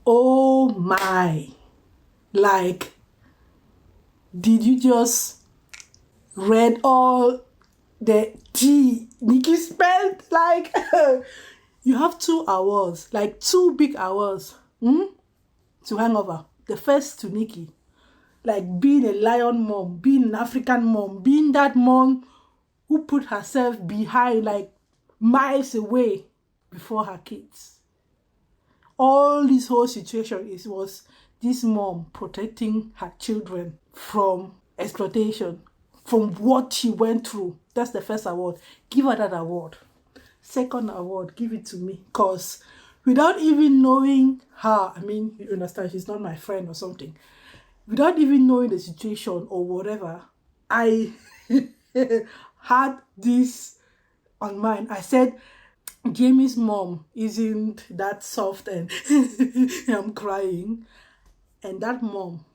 Oh my. Like, did you just read all the T Nikki spelled? Like, you have 2 hours, like 2 big hours to hang over. The first to Nikki. Like being a lion mom, being an African mom, being that mom who put herself behind, like miles away before her kids. All this whole situation was this mom protecting her children from exploitation, from what she went through. That's the first award. Give her that award. Second award, give it to me. Because without even knowing her, I mean, you understand, she's not my friend or something. Without even knowing the situation or whatever, I had this on mind. I said, Jamie's mom isn't that soft and I'm crying. And that mom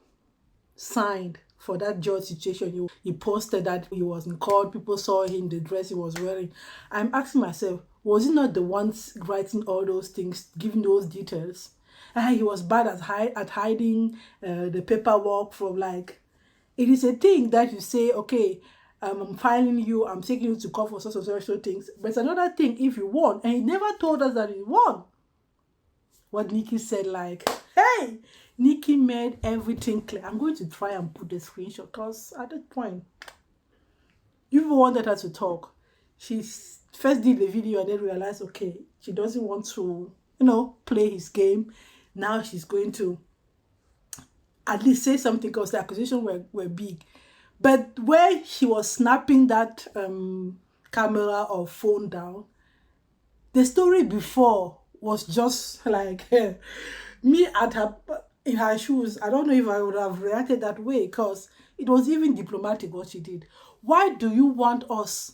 signed for that judge situation. He posted that he was in court. People saw him, the dress he was wearing. I'm asking myself, was he not the ones writing all those things, giving those details? He was bad at hiding the paperwork from, like, it is a thing that you say, okay, I'm filing you, I'm taking you to court for such things. But it's another thing if you won. And he never told us that he won. What Nikki said, like, hey, Nikki made everything clear. I'm going to try and put the screenshot because at that point, you wanted her to talk. She first did the video and then realized, okay, she doesn't want to, play his game. Now she's going to at least say something because the accusations were big. But where she was snapping that camera or phone down, the story before was just like me in her shoes. I don't know if I would have reacted that way because it was even diplomatic what she did. Why do you want us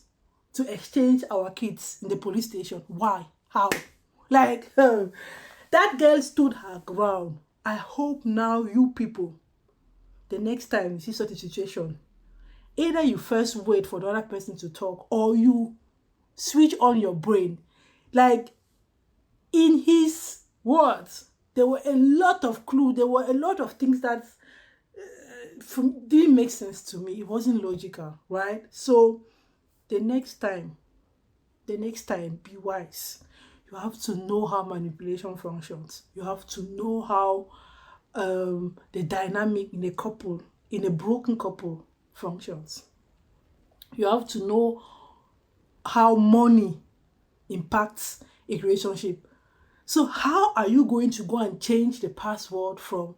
to exchange our kids in the police station? Why? How? Like, that girl stood her ground. I hope now you people, the next time you see such a situation, either you first wait for the other person to talk or you switch on your brain. Like, in his words, there were a lot of clues. There were a lot of things that didn't make sense to me. It wasn't logical, right? So the next time, be wise. You have to know how manipulation functions. You have to know how the dynamic in a couple, in a broken couple, functions. You have to know how money impacts a relationship. So how are you going to go and change the password from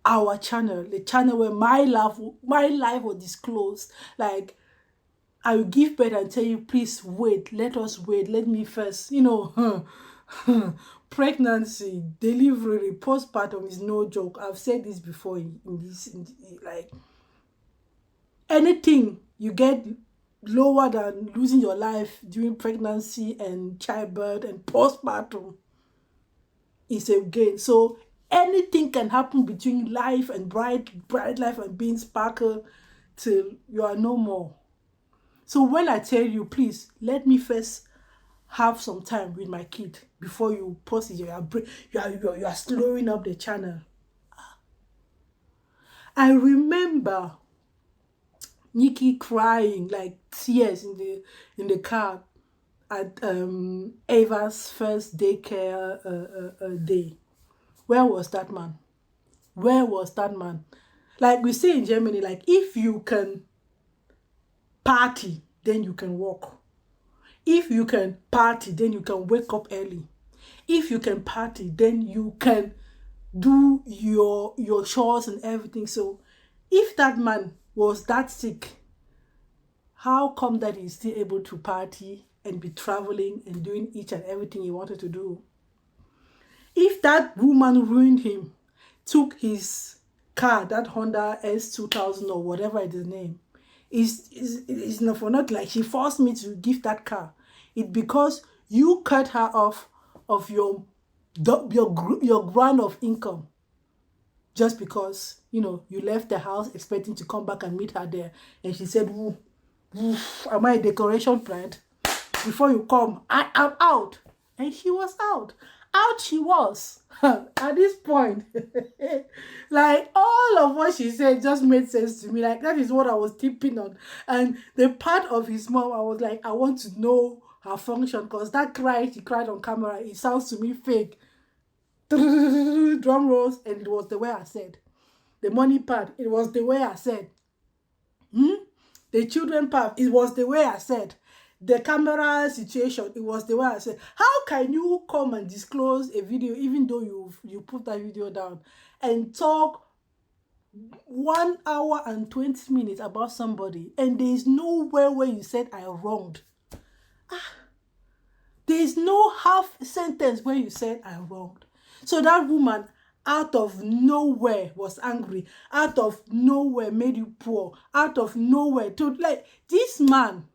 our channel, the channel where my life was disclosed? Like, I will give birth and tell you, please wait, let us wait, let me first, pregnancy, delivery, postpartum is no joke. I've said this before like, anything you get lower than losing your life during pregnancy and childbirth and postpartum is a gain. So anything can happen between life and bright life and being sparkle till you are no more. So when I tell you, please, let me first have some time with my kid before you post it, you are slowing up the channel. I remember Nikki crying, like tears in the car at Ava's first daycare day. Where was that man? Where was that man? Like we say in Germany, like, if you can party, then you can walk. If you can party, then you can wake up early. If you can party, then you can do your chores and everything. So if that man was that sick, how come that he's still able to party and be traveling and doing each and everything he wanted to do? If that woman ruined him, took his car, that Honda S2000 or whatever it is name, is not for not like she forced me to give that car. It's because you cut her off of your ground of income just because, you left the house expecting to come back and meet her there. And she said, woo, am I a decoration plant? Before you come, I am out. And she was out. out she was. At this point, like all of what she said just made sense to me. Like that is what I was tipping on. And the part of his mom, I was like, I want to know her function, because that cry she cried on camera, it sounds to me fake. Drum rolls, and it was the way I said. The money part, it was the way I said. The children part, it was the way I said. The camera situation, it was the way I said. How can you come and disclose a video even though you put that video down and talk 1 hour and 20 minutes about somebody, and there is nowhere where you said I wronged? There is no half sentence where you said I wronged. So that woman out of nowhere was angry, out of nowhere made you poor, out of nowhere to, like, this man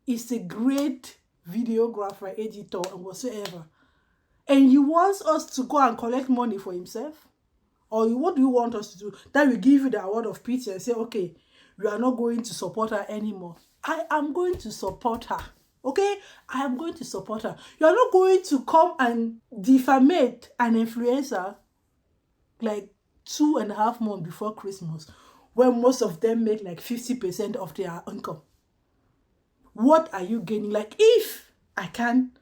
is a great videographer, editor, and whatsoever. And he wants us to go and collect money for himself? Or what do you want us to do? That will give you the award of pity and say, okay, we are not going to support her anymore. I am going to support her. Okay? I am going to support her. You are not going to come and defamate an influencer like 2.5 months before Christmas, when most of them make like 50% of their income. What are you gaining? Like, if I can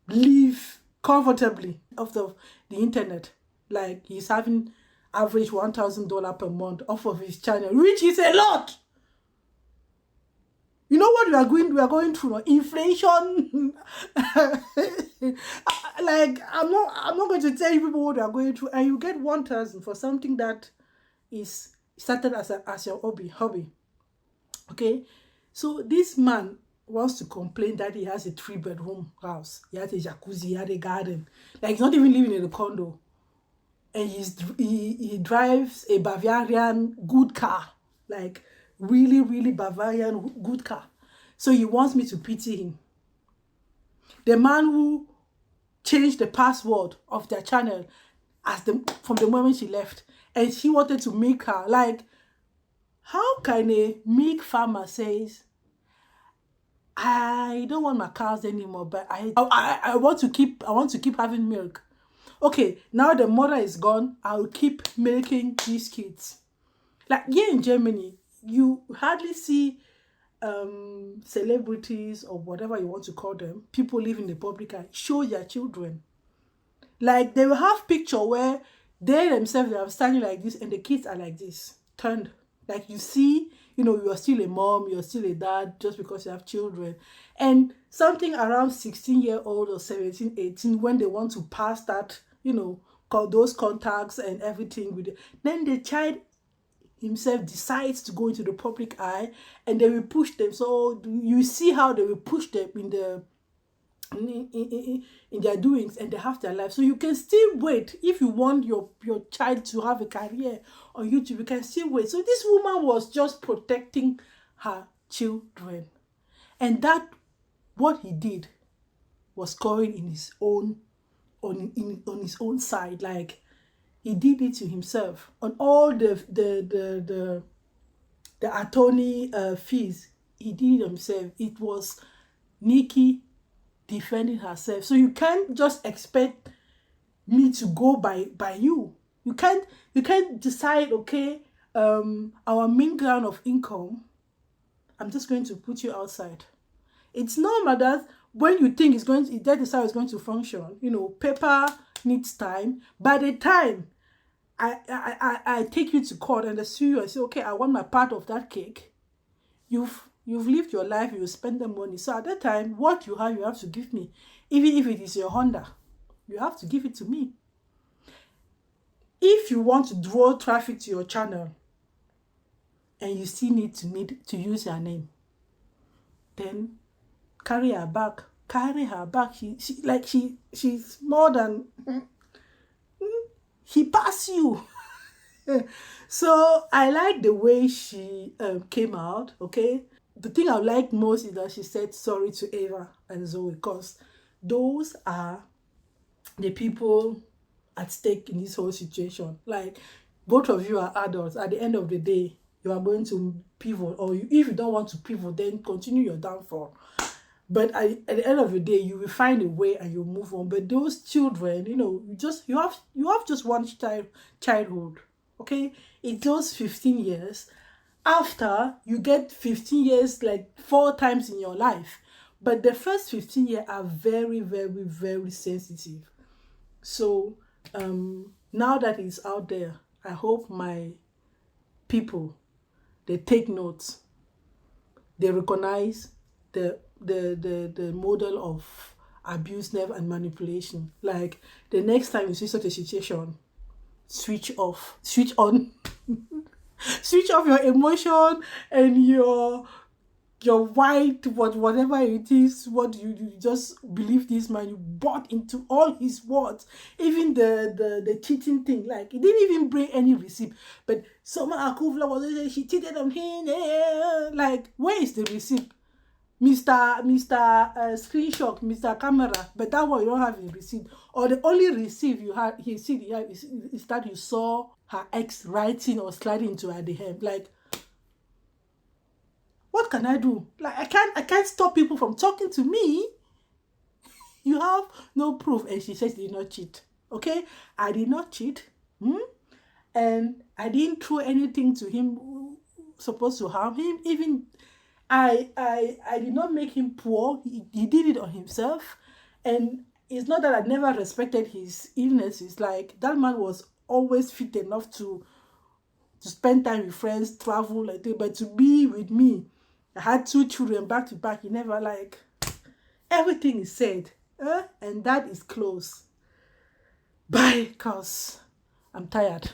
live comfortably off the internet, like he's having average $1,000 per month off of his channel, which is a lot. You know what we are going through now? Inflation. Like, I'm not going to tell you people what we are going through, and you get 1,000 for something that is started as your hobby. Okay, so this man wants to complain that he has a 3-bedroom house. He has a jacuzzi, he has a garden. Like, he's not even living in a condo. And he drives a Bavarian good car. Like, really, really Bavarian good car. So he wants me to pity him. The man who changed the password of their channel from the moment she left. And she wanted to make her, like, how can a milk farmer says, I don't want my cows anymore, but I want to keep having milk. Okay, now the mother is gone, I'll keep milking these kids. Like, here in Germany, you hardly see celebrities or whatever you want to call them, people live in the public eye, show their children. Like, they will have picture where they themselves, they are standing like this and the kids are like this, turned. Like, you see, you are still a mom, you're still a dad just because you have children. And something around 16-year-old or 17, 18, when they want to pass that, those contacts and everything with it, then the child himself decides to go into the public eye, and they will push them. So you see how they will push them in their doings, and they have their life. So you can still wait. If you want your child to have a career on YouTube, you can still wait. So this woman was just protecting her children, and that what he did was scoring in his own on his own side. Like, he did it to himself. On all the attorney fees, he did it himself. It was Nikki defending herself. So you can't just expect me to go by you. You can't decide, okay, our main ground of income, I'm just going to put you outside. It's normal that when you think that is how it's going to function, paper needs time. By the time I take you to court and I sue you and say, okay, I want my part of that cake, you've lived your life, you spend the money. So at that time, what you have to give me. Even if it is your Honda, you have to give it to me. If you want to draw traffic to your channel and you still need to use your name, then carry her back. She's more than he passed you. So I like the way she came out. Okay, the thing I like most is that she said sorry to Eva and Zoe, because those are the people at stake in this whole situation. Like, both of you are adults. At the end of the day, you are going to pivot, or if you don't want to pivot, then continue your downfall. But at the end of the day, you will find a way and you'll move on. But those children, you have just one childhood. Okay? It's those 15 years. After you get 15 years like 4 times in your life. But the first 15 years are very, very, very sensitive. So now that it's out there, I hope my people, they take notes, they recognize the model of abuse, nerve, and manipulation. Like the next time you see such a situation, switch off, switch on, switch off your emotion and your white, whatever it is, what you just believe this man, you bought into all his words, even the cheating thing. Like he didn't even bring any receipt, but someone Akuvla was saying she cheated on him. Like, where is the receipt, Mr. Screenshot, Mr. Camera? But that one you don't have a receipt, or the only receipt you had is that you saw her ex writing or sliding into her DM. Like, what can I do? Like, I can't stop people from talking to me. You have no proof. And she says she did not cheat. Okay? I did not cheat. And I didn't throw anything to him supposed to harm him. Even I did not make him poor. He did it on himself. And it's not that I never respected his illnesses. Like, that man was always fit enough to spend time with friends, travel, like that. But to be with me, I had 2 children back to back. He never, like, everything is said. And that is close. Bye, cause I'm tired.